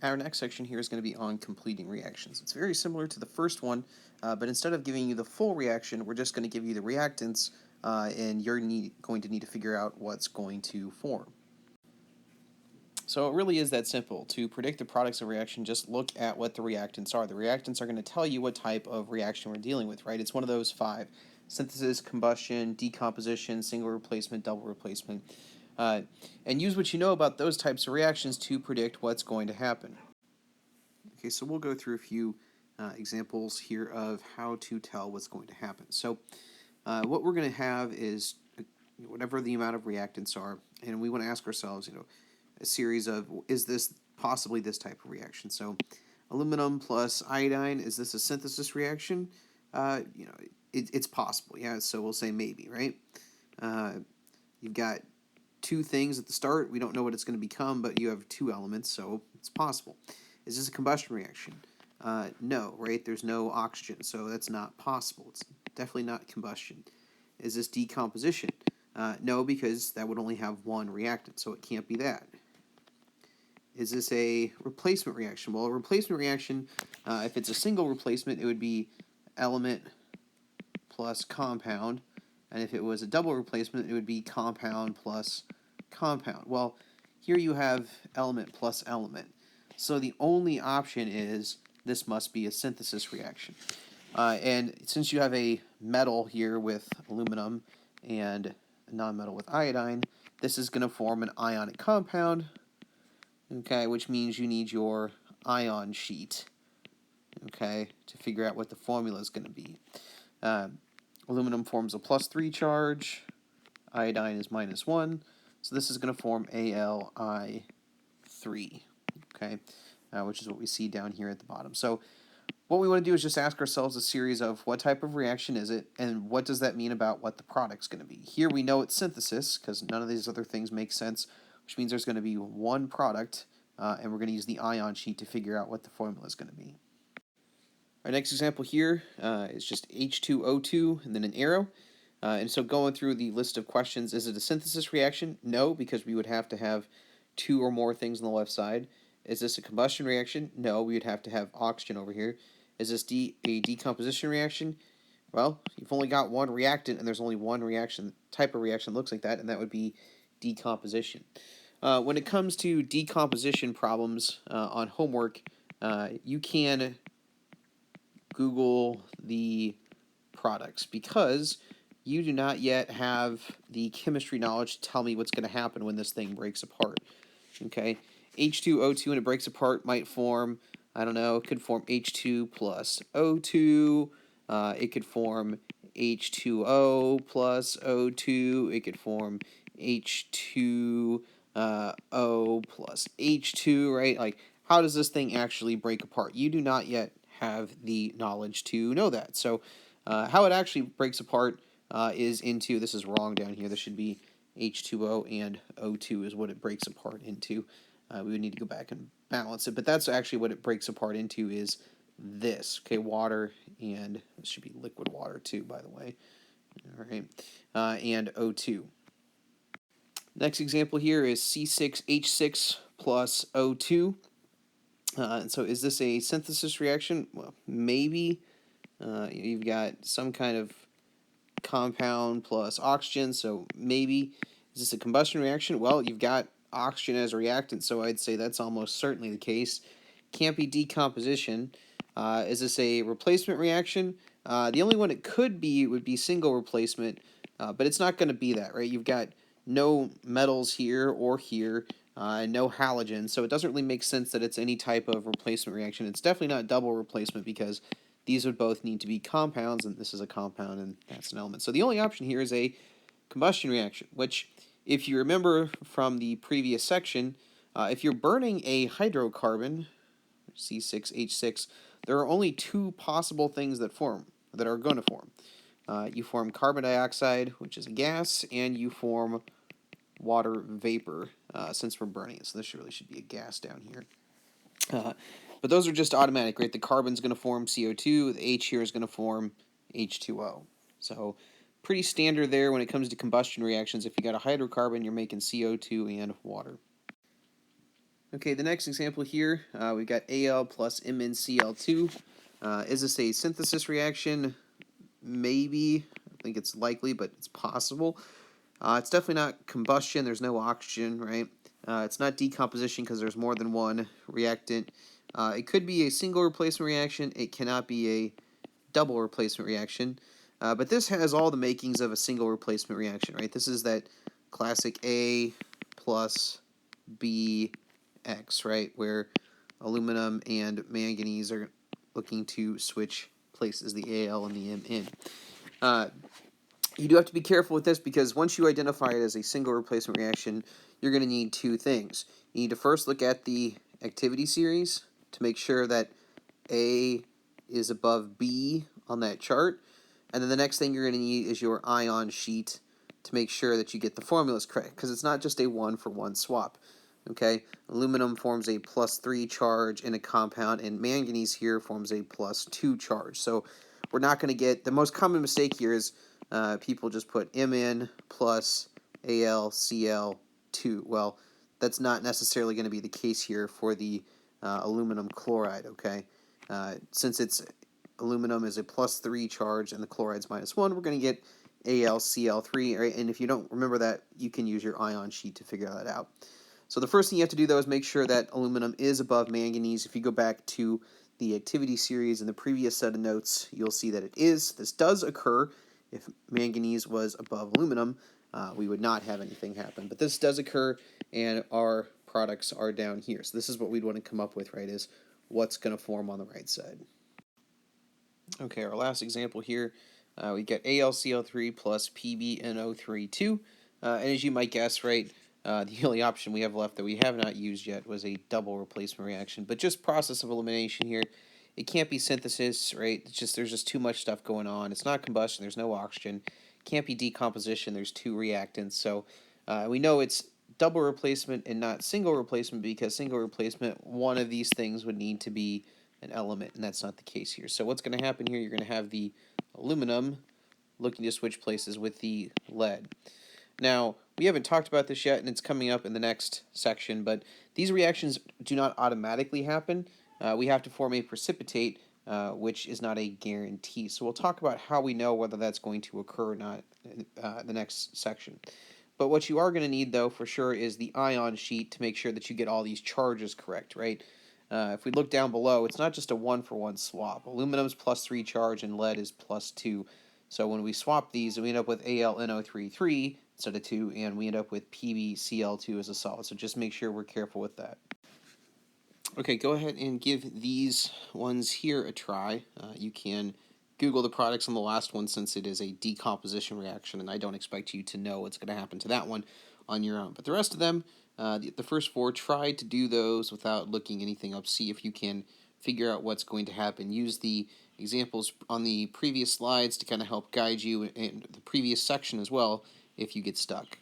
Our next section here is going to be on completing reactions. It's very similar to the first one, but instead of giving you the full reaction, we're just going to give you the reactants, and you're going to need to figure out what's going to form. So it really is that simple. To predict the products of reaction, just look at what the reactants are. The reactants are going to tell you what type of reaction we're dealing with, right? It's one of those 5: synthesis, combustion, decomposition, single replacement, double replacement. And use what you know about those types of reactions to predict what's going to happen. Okay, so we'll go through a few examples here of how to tell what's going to happen. So what we're going to have is whatever the amount of reactants are, and we want to ask ourselves, a series of, is this possibly this type of reaction? So aluminum plus iodine, is this a synthesis reaction? It's possible, yeah, so we'll say maybe, right? You've got 2 things at the start. We don't know what it's going to become, but you have 2 elements, so it's possible. Is this a combustion reaction? No, right? There's no oxygen, so that's not possible. It's definitely not combustion. Is this decomposition? No, because that would only have 1 reactant, so it can't be that. Is this a replacement reaction? Well, a replacement reaction, if it's a single replacement, it would be element plus compound. And if it was a double replacement, it would be compound plus compound. Well, here you have element plus element. So the only option is this must be a synthesis reaction. And since you have a metal here with aluminum and a nonmetal with iodine, this is going to form an ionic compound, okay, which means you need your ion sheet, okay, to figure out what the formula is going to be. Aluminum forms a +3 charge, iodine is -1, so this is going to form Ali3, okay, which is what we see down here at the bottom. So what we want to do is just ask ourselves a series of what type of reaction is it, and what does that mean about what the product's going to be. Here we know it's synthesis, because none of these other things make sense, which means there's going to be 1 product, and we're going to use the ion sheet to figure out what the formula is going to be. Our next example here is just H2O2 and then an arrow. And so going through the list of questions, is it a synthesis reaction? No, because we would have to have 2 or more things on the left side. Is this a combustion reaction? No, we would have to have oxygen over here. Is this a decomposition reaction? Well, you've only got 1 reactant, and there's only 1 reaction type of reaction that looks like that, and that would be decomposition. When it comes to decomposition problems on homework, you can Google the products, because you do not yet have the chemistry knowledge to tell me what's going to happen when this thing breaks apart. Okay, H2O2 when it breaks apart might form, I don't know, it could form H2 plus O2, it could form H2O plus O2, it could form H2O plus H2, right? Like, how does this thing actually break apart? You do not yet have the knowledge to know that. So how it actually breaks apart is into, this is wrong down here, this should be H2O and O2 is what it breaks apart into. We would need to go back and balance it, but that's actually what it breaks apart into, is this, okay, water, and this should be liquid water too, by the way, all right, and O2. Next example here is C6h6 plus O2. And so is this a synthesis reaction? Well, maybe. You've got some kind of compound plus oxygen, so maybe. Is this a combustion reaction? Well, you've got oxygen as a reactant, so I'd say that's almost certainly the case. Can't be decomposition. Is this a replacement reaction? The only one it could be would be single replacement, but it's not going to be that, right? You've got no metals here or here, no halogen, so it doesn't really make sense that it's any type of replacement reaction. It's definitely not double replacement, because these would both need to be compounds, and this is a compound, and that's an element. So the only option here is a combustion reaction, which, if you remember from the previous section, if you're burning a hydrocarbon, C6H6, there are only 2 possible things that are going to form. You form carbon dioxide, which is a gas, and you form water vapor, since we're burning it. So this really should be a gas down here. But those are just automatic, right? The carbon's going to form CO2, the H here is going to form H2O. So pretty standard there when it comes to combustion reactions. If you got a hydrocarbon, you're making CO2 and water. Okay, the next example here, we've got Al plus Mncl2. Is this a synthesis reaction? Maybe. I think it's likely, but it's possible. It's definitely not combustion. There's no oxygen, right? It's not decomposition because there's more than one reactant. It could be a single replacement reaction. It cannot be a double replacement reaction. But this has all the makings of a single replacement reaction, right? This is that classic A plus B X, right? Where aluminum and manganese are looking to switch places, the Al and the Mn. You do have to be careful with this because once you identify it as a single replacement reaction, you're going to need two things. You need to first look at the activity series to make sure that A is above B on that chart. And then the next thing you're going to need is your ion sheet to make sure that you get the formulas correct, because it's not just a one-for-one swap. Okay, aluminum forms a +3 charge in a compound, and manganese here forms a +2 charge. So we're not going to get, the most common mistake here is people just put Mn plus AlCl2. Well, that's not necessarily going to be the case here for the aluminum chloride, okay? Since it's aluminum is a +3 charge and the chloride's -1, we're going to get AlCl3, right? And if you don't remember that, you can use your ion sheet to figure that out. So the first thing you have to do, though, is make sure that aluminum is above manganese. If you go back to the activity series in the previous set of notes, you'll see that it is. This does occur. If manganese was above aluminum, we would not have anything happen. But this does occur, and our products are down here. So this is what we'd want to come up with, right, is what's going to form on the right side. Okay, our last example here, we get AlCl3 plus PbNO3 and as you might guess, right, the only option we have left that we have not used yet was a double replacement reaction. But just process of elimination here, it can't be synthesis, right? It's just, there's just too much stuff going on. It's not combustion. There's no oxygen. It can't be decomposition. There's two reactants. So we know it's double replacement and not single replacement, because single replacement, one of these things would need to be an element, and that's not the case here. So what's going to happen here, you're going to have the aluminum looking to switch places with the lead. Now, we haven't talked about this yet, and it's coming up in the next section, but these reactions do not automatically happen. We have to form a precipitate, which is not a guarantee. So we'll talk about how we know whether that's going to occur or not in the next section. But what you are going to need, though, for sure, is the ion sheet to make sure that you get all these charges correct, right? If we look down below, it's not just a one-for-one swap. Aluminum's +3 charge and lead is +2. So when we swap these, we end up with AlNO3 instead of 2, and we end up with PbCl2 as a solid. So just make sure we're careful with that. Okay, go ahead and give these ones here a try. You can Google the products on the last one, since it is a decomposition reaction, and I don't expect you to know what's going to happen to that one on your own. But the rest of them, the first four, try to do those without looking anything up. See if you can figure out what's going to happen. Use the examples on the previous slides to kind of help guide you in the previous section as well if you get stuck.